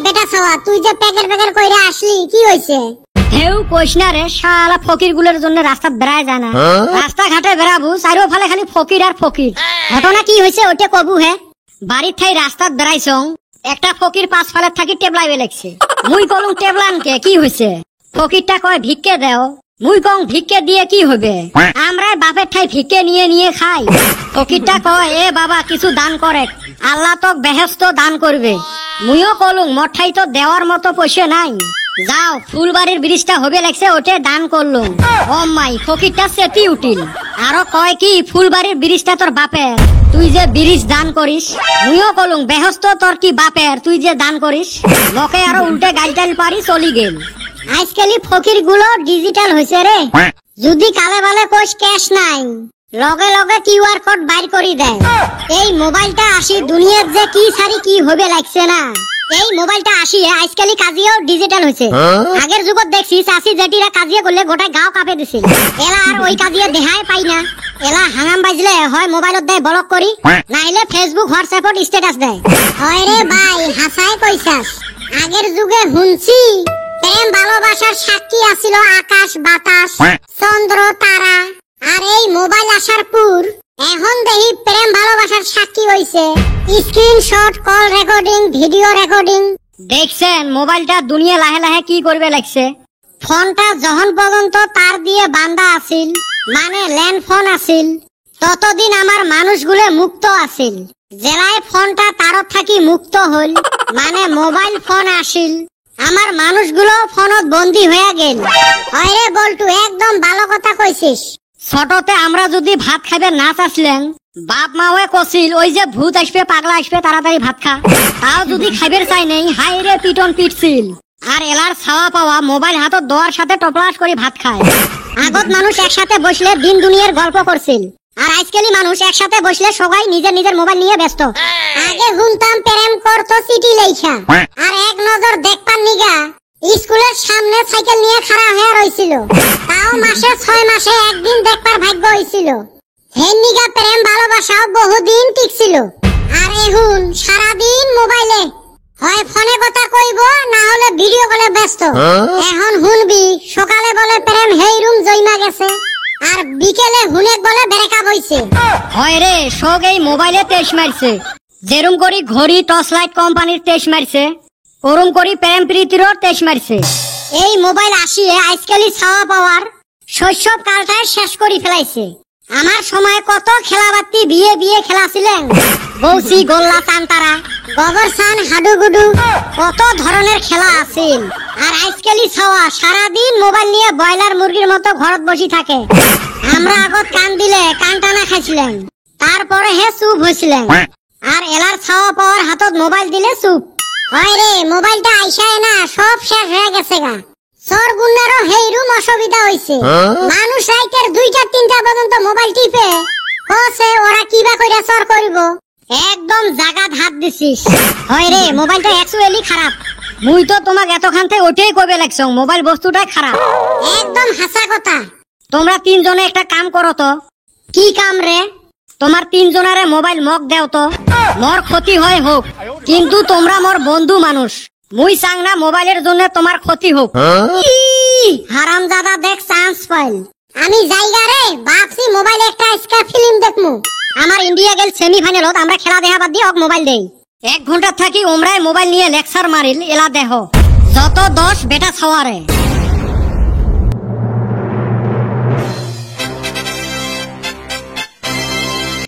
বেটা ছাওয়া তুই যে প্যাকেট কইরা আসলি কি হইছে? হেউ কইস না রে, শালা ফকির গুলোর জন্য রাস্তা বেড়ায় যায় না। রাস্তা ঘাটে বেড়াবো চারো ফালে খালি ফকির আর ফকির। ঘটনা কি হয়েছে ওটা কবু হে। বাড়ির ঠাই রাস্তাত বেড়াইছং, একটা ফকির পাঁচ ফালের থাকি টেবলাইবে লাগছে। মুই কলুম টেবলানকে কি হয়েছে? ফকিরটা কয় ভিক্ষে দেও। মুই কং ভিক্ষে দিয়ে কি হবে, আমরা বাপের ঠাই ভিক্ষে নিয়ে নিয়ে খাই। ফকিরটা কয় এ বাবা কিছু দান করে, আল্লাহ তো বেহেশত দান করবে। মুইও কলুম মোর ঠাই তো দেওয়ার মতো পয়সা নাই, যাও ফুলবাড়ির ব্রিজটা হবে লাগছে ওটে দান করলুম। ও মাই ফকিরটা সেটি উঠিল, আরো কয় কি ফুলবাড়ির ব্রিজটা তোর বাপের, তুই যে ব্রিজ দান করিস। মুইও কলুম বেহস্ত তোর কি বাপের, তুই যে দান করিস। লোকে আরো উল্টে গাইটাল পারি চলি গেল। আজকালি ফকির গুলো ডিজিটাল হয়েছে রে, যদি কালে বালে কোশ ক্যাশ নাই লগে লগে কিউআর কোড বাইর করি দেয়। এই মোবাইলটা আসি দুনিয়ার যে কি সারি কি হবে লাগছে না। এই মোবাইলটা আসি আজকালি কাজিও ডিজিটাল হয়েছে। আগের যুগত দেখছি চাষি জেটিরা কাজিয়া করলে গোটা গাঁও কাঁপে দিছিল। এলা আর ওই কাজিয়া দেখাই পাই না। এলা হাঙাম বাজলে হয় মোবাইলত দেয় ব্লক করি, নাইলে ফেসবুক হোয়াটসঅ্যাপত স্ট্যাটাস দেয়। হয় রে ভাই হাসাই কইছাস, আগের যুগে হুনছি প্রেম ভালোবাসার সাক্ষী আছিল আকাশ বাতাস চন্দ্র তারা, আর এই মোবাইল আসার পর এখন দেখি প্রেম ভালোবাসার সাক্ষী হইছে screenshot, call recording, video recording. দেখছেন মোবাইলটা দুনিয়া লাহে লাহে কি করবে লাগছে। ফোনটা যখন পর্যন্ত তার দিয়ে বান্ধা আছিল, মানে ল্যান্ড ফোন আছিল, ততদিন আমার মানুষগুলো মুক্ত আছিল। জেলায় ফোনটা তারত থাকি মুক্ত হল, মানে মোবাইল ফোন আসিল, আমার মানুষগুলো ফোনত বন্দী হয়ে গেল। আরে বল্টু একদম ভালো কথা কইছিস। ছোটতে আমরা যদি ভাত খাইবে না চাইছিলেন, বাপ মাওয়ে কছিল ওই যে ভূত আসবে পাগলা আসবে তাড়াতাড়ি ভাত খা, তাও যদি খাইবের চাই নেই হাই রে পিটন পিটছিল। আর এলার ছাওয়া পাওয়া মোবাইল হাতত দোয়ার সাথে টপলাস করে ভাত খায়। আগত মানুষ একসাথে বসলে দিন দুনিয়ার গল্প করছিল, আর আজকালি মানুষ একসাথে বসলে সবাই নিজের নিজের মোবাইল নিয়ে ব্যস্ত। আগে শুনতাম প্রেম করতো চিঠি লেখা, আর এক নজর দেখপান নিগা স্কুলের সামনে সাইকেল নিয়ে খাড়া হয়ে রইছিল, তাও মাসে 6 মাসে একদিন দেখবার ভাগ্য হইছিল। হেন নিগা প্রেম ভালোবাসাও বহুদিন টিকছিল। আর এখন সারাদিন মোবাইলে হয় ফোনে কথা কইব, না হলে ভিডিও কলে ব্যস্ত। এখন হুনবি সকালে বলে প্রেম হেই রুম জইমা গেছে, আর বিকেলে হুনেক বলে ব্রেকআপ হইছে। হয় রে সব এই মোবাইলে তেজ মারছে। যেরম করি ঘড়ি টর্চ লাইট কোম্পানির তেজ মারছে, ওরম করি প্রেম প্রীতিরও তেজ মারছে। এই মোবাইল আসিয়ে আজকালি ছাওয়া পাওয়ার শৈশব কালটাই শেষ করি ফেলাইছে। আমার সময় কত খেলাবাতি বিয়ে বিয়ে খেলা ছিলেন, বৌসি গোল্লা চান্তারা, গোবর সান হাডুগুডু, কত ধরনের খেলা আছিল। আর আজকালি ছাওয়া সারাদিন মোবাইল নিয়ে ব্রয়লার মুরগির মতো ঘরত বসি থাকে। আমরা আগত কান দিলে কান টানা খাইছিলেন, তারপরে হে চুপ হয়েছিলেন। আর এলার ছাওয়া পাওয়ার হাতত মোবাইল দিলে চুপ হয় রে। মোবাইলটা আইসায় না সব শেষ হয়ে গেছে গা। সর গুন্নারও হেইরুম অসুবিধা হইছে। মানুষ রাইতের 2টা 3টা পর্যন্ত মোবাইল টিপে কসে ওরা কিবা কইরা সর করিব। একদম জাগাত হাত দিছিস। হয় রে মোবাইলটা অ্যাকচুয়ালি খারাপ। মুই তো তোমাক এতখান থেকে ওইটাই কইবে লাগছং মোবাইল বস্তুটাই খারাপ। একদম হাসা কথা। তোমরা 3 জনে একটা কাম করো তো। কি কাম রে? তোমার 3 জনারে মোবাইল মগ দেও তো, মোর ক্ষতি হয় হোক, কিন্তু তোমরা মোর বন্ধু মানুষ, মুই চাং না মোবাইলের জন্য তোমার ক্ষতি হোক। হারামজাদা দেখ চান্স পাইল। আমি জায়গা রে ভাবছি মোবাইলে একটা আজকে ফিল্ম দেখমু। আমার ইন্ডিয়া গেল সেমিফাইনালত, আমরা খেলা দেখা বাদ দিয়ে মোবাইল দেই। 1 ঘন্টা থাকি ওমরাই মোবাইল নিয়ে লেকচার মারিল। এলা দেহ যত দোষ বেটা ছাওয়ারে।